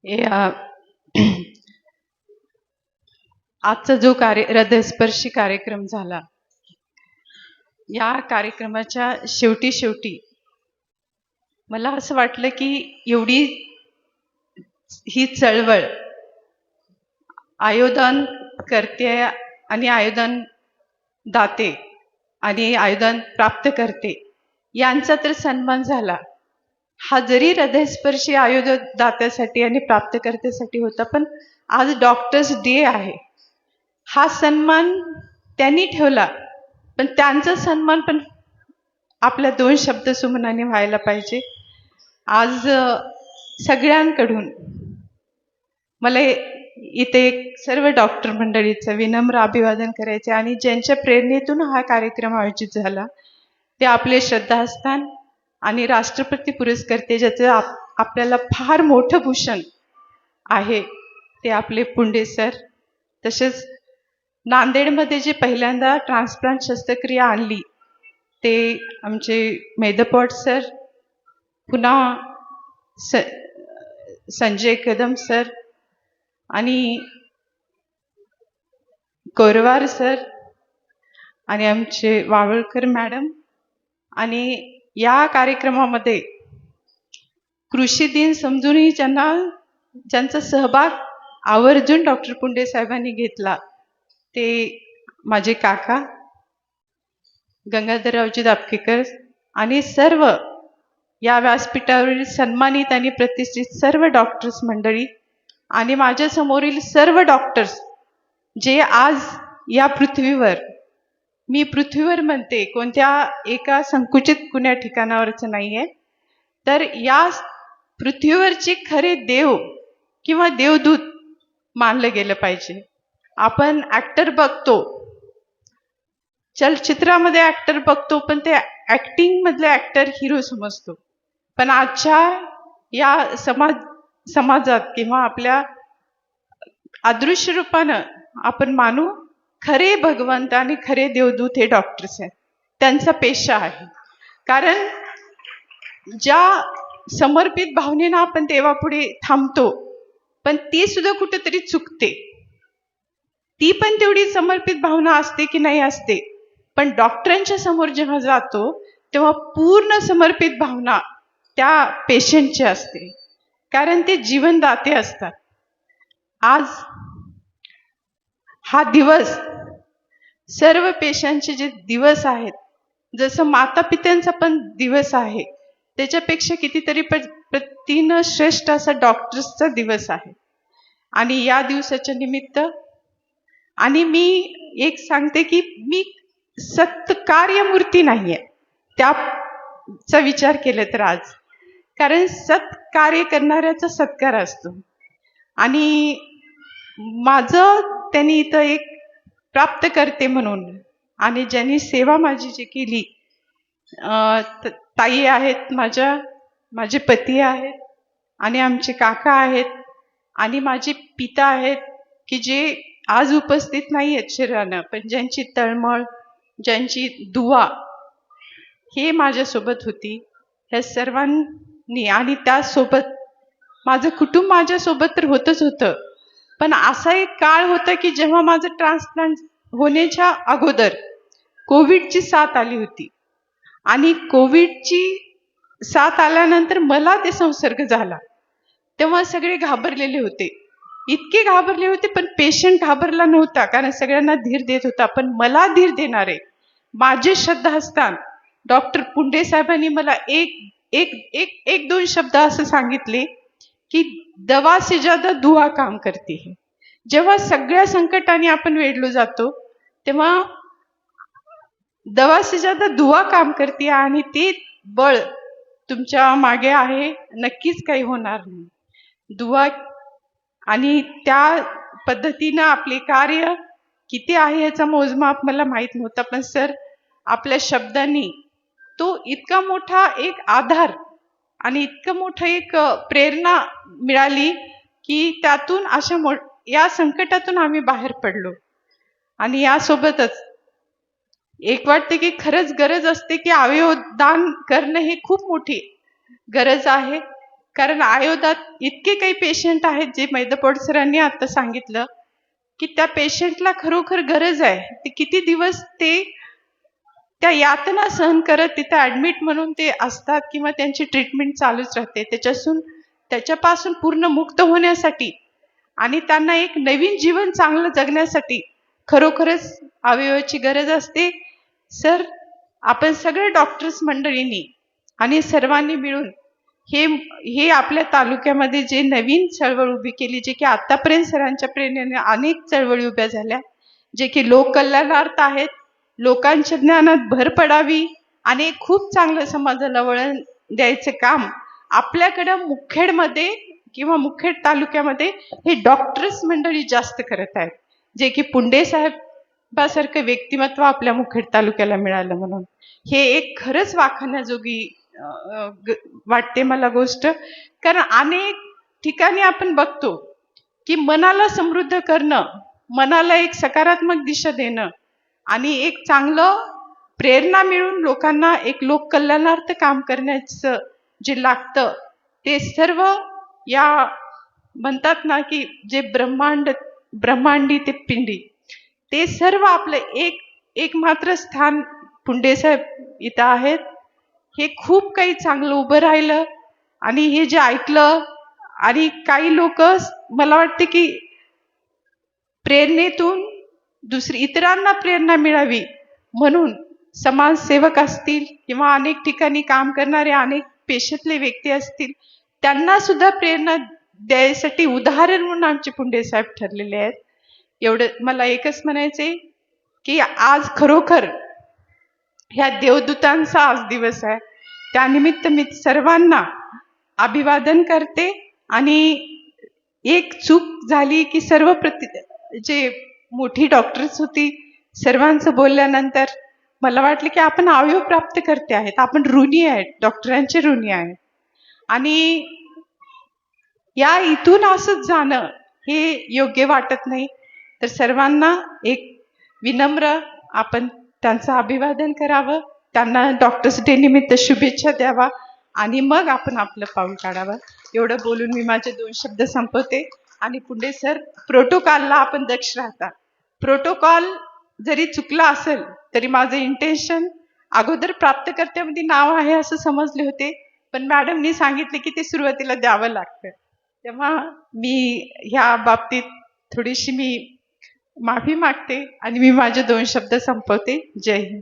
या आजचा जो हृदयस्पर्शी कार्यक्रम झाला, या कार्यक्रमाच्या शेवटी मला असं वाटलं की एवढी ही चळवळ आयोधन करते आणि आयोधन दाते आणि आयोधन प्राप्त करते यांचा तर सन्मान झाला. हा जरी हृदयस्पर्शी आयोधन दात्यासाठी आणि प्राप्तकर्त्यासाठी होता, पण आज डॉक्टर्स डे आहे. हा सन्मान त्यांनी ठेवला, पण त्यांचा सन्मान पण आपल्या 2 शब्द सुमनाने व्हायला पाहिजे. आज सगळ्यांकडून मला इथे सर्व डॉक्टर मंडळीचं विनम्र अभिवादन करायचे आणि ज्यांच्या प्रेरणेतून हा कार्यक्रम आयोजित झाला ते आपले श्रद्धास्थान आणि राष्ट्रपती पुरस्कर्ते ज्याचं आपल्याला फार मोठं भूषण आहे ते आपले पुंडे सर. तसेच नांदेडमध्ये जे पहिल्यांदा ट्रान्सप्लांट शस्त्रक्रिया आणली ते आमचे मेदपॉट सर, पुन्हा संजय कदम सर आणि कोरवार सर आणि आमचे वावळकर मॅडम. आणि या कार्यक्रमामध्ये कृषी दिन समजूनही ज्यांचा सहभाग आवर्जून डॉक्टर पुंडे साहेबांनी घेतला ते माझे काका गंगाधररावजी दापकेकर आणि सर्व या व्यासपीठावरील सन्मानित आणि प्रतिष्ठित सर्व डॉक्टर्स मंडळी आणि माझ्या समोरील सर्व डॉक्टर्स जे आज या पृथ्वीवर, मी पृथ्वीवर म्हणते, कोणत्या एका संकुचित कुण्या ठिकाणावरच नाहीये, तर या पृथ्वीवरचे खरे देव किंवा देवदूत मानलं गेलं पाहिजे. आपण ऍक्टर बघतो, चलचित्रामध्ये ऍक्टर बघतो, पण ते ऍक्टिंग मधले ऍक्टर हिरो समजतो. पण आजच्या या समाजात किंवा आपल्या अदृश्य रूपानं आपण मानू खरे भगवंत आणि खरे देवदूत हे डॉक्टर्स आहेत. त्यांचा पेशा आहे. कारण ज्या समर्पित भावनेनं आपण देवापुढे थांबतो, पण ती सुद्धा कुठेतरी चुकते. ती पण तेवढी समर्पित भावना असते की नाही असते, पण डॉक्टरांच्या समोर जेव्हा जातो तेव्हा पूर्ण समर्पित भावना त्या पेशंटची असते, कारण ते जीवनदाते असतात. आज हा दिवस सर्व पेशंटचे जे दिवस आहेत, जसं माता पित्यांचा पण दिवस आहे, त्याच्यापेक्षा कितीतरी पटीनं श्रेष्ठ असा डॉक्टर्सचा दिवस आहे. आणि या दिवसाच्या निमित्त आणि मी एक सांगते की मी सत्कार्यमूर्ती नाहीये त्याचा विचार केला तर आज, कारण सत्कार्य करणाऱ्याचा सत्कार असतो. आणि माझं त्यांनी इथं एक प्राप्त करते म्हणून आणि ज्यांनी सेवा माझी जी केली, ताई आहेत माझे पती आहेत आणि आमचे काका आहेत आणि माझे पिता आहेत की जे आज उपस्थित नाही आहेत शरीरानं, पण ज्यांची तळमळ, ज्यांची दुआ हे माझ्यासोबत होती. ह्या सर्वांनी आणि त्यासोबत माझं कुटुंब माझ्यासोबत तर होतच होतं, पण असा एक काळ होता की जेव्हा माझं ट्रान्सप्लांट होण्याच्या अगोदर कोविडची साथ आली होती आणि कोविडची साथ आल्यानंतर मला ते संसर्ग झाला. तेव्हा सगळे घाबरलेले होते, इतके घाबरले होते, पण पेशंट घाबरला नव्हता, कारण सगळ्यांना धीर देत होता. पण मला धीर देणारे माझे श्रद्धास्थान डॉक्टर पुंडे साहेबांनी मला एक दोन शब्द असं सांगितले की दवा से ज्यादा दुआ काम करती है. जेव्हा सगळ्या संकटाने आपण वेढलो जातो तेव्हा दवा से ज्यादा दुआ काम करते आणि ते बळ तुमच्या मागे आहे, नक्कीच काही होणार नाही. दुआ आणि त्या पद्धतीनं आपले कार्य किती आहे याचा मोजमाप मला माहित नव्हता, पण सर आपल्या शब्दांनी तो इतका मोठा एक आधार आणि इतकं मोठं एक प्रेरणा मिळाली की त्यातून या संकटातून आम्ही बाहेर पडलो. आणि यासोबतच एक वाटते की खरंच गरज असते की अवयवदान करणं हे खूप मोठी गरज आहे, कारण आयोदात इतके काही पेशंट आहेत जे मैदपोड सरांनी आता सांगितलं की त्या पेशंटला खरोखर गरज आहे. ते किती दिवस ते त्या यातना सहन करत तिथे ऍडमिट म्हणून ते असतात किंवा त्यांची ट्रीटमेंट चालूच राहते. त्याच्यापासून पूर्ण मुक्त होण्यासाठी आणि त्यांना एक नवीन जीवन चांगलं जगण्यासाठी खरोखरच अवयवाची गरज असते. सर, आपण सगळे डॉक्टर्स मंडळींनी आणि सर्वांनी मिळून हे आपल्या तालुक्यामध्ये जे नवीन चळवळ उभी केली, जे की आतापर्यंत सरांच्या प्रेरणेने अनेक चळवळी उभ्या झाल्या, जे की लोककल्याणार्थ आहेत, लोकांच्या ज्ञानात भर पडावी आणि खूप चांगलं समाजाला वळण द्यायचं काम आपल्याकडं मुखेडमध्ये किंवा मुखेड तालुक्यामध्ये हे डॉक्टर्स मंडळी जास्त करत आहेत, जे की पुंडे साहेबासारखं व्यक्तिमत्व आपल्या मुखेड तालुक्याला मिळालं म्हणून हे एक खरंच वाखाणण्याजोगी वाटते मला गोष्ट. कारण अनेक ठिकाणी आपण बघतो की मनाला समृद्ध करणं, मनाला एक सकारात्मक दिशा देणं आणि एक चांगलं प्रेरणा मिळून लोकांना एक लोककल्याणार्थ काम करण्याचं जे लागतं ते सर्व या म्हणतात ना की जे ब्रह्मांडी ते पिंडी ते सर्व आपलं एक मात्र स्थान पुंडे साहेब इथं आहेत. हे खूप काही चांगलं उभं राहिलं आणि हे जे ऐकलं आणि काही लोक मला वाटते की प्रेरणेतून इतरांना प्रेरणा मिळावी म्हणून समाजसेवक असतील किंवा अनेक ठिकाणी काम करणारे अनेक पेशातले व्यक्ती असतील, त्यांना सुद्धा प्रेरणा द्यायसाठी उदाहरण म्हणून आमचे पुंडे साहेब ठरलेले आहेत. एवढं मला एकच म्हणायचंय की आज खरोखर ह्या देवदूतांचा आज दिवस आहे. त्यानिमित्त मी सर्वांना अभिवादन करते आणि एक चूक झाली की जे मोठी डॉक्टर्स होती सर्वांचं बोलल्यानंतर मला वाटलं की आपण अवयव प्राप्त करते आहेत, आपण ऋणी आहेत, डॉक्टरांचे ऋणी आहेत आणि या इथून असंच जाणं हे योग्य वाटत नाही. तर सर्वांना एक विनम्र आपण त्यांचं अभिवादन करावं, त्यांना डॉक्टर्स डे निमित्त शुभेच्छा द्यावा आणि मग आपण आपलं पाऊल काढावं. एवढं बोलून मी माझे 2 शब्द संपवते. आणि पुंडे सर, प्रोटोकॉलला आपण दक्ष राहता. प्रोटोकॉल जरी चुकला असेल तरी माझं इंटेन्शन अगोदर प्राप्तकर्त्यामध्ये नाव आहे असं समजले होते, पण मॅडमनी सांगितले की ते सुरुवातीला द्यावं लागतं. तेव्हा मी ह्या बाबतीत थोडीशी माफी मागते आणि मी माझे 2 शब्द संपवते. जय हिंद.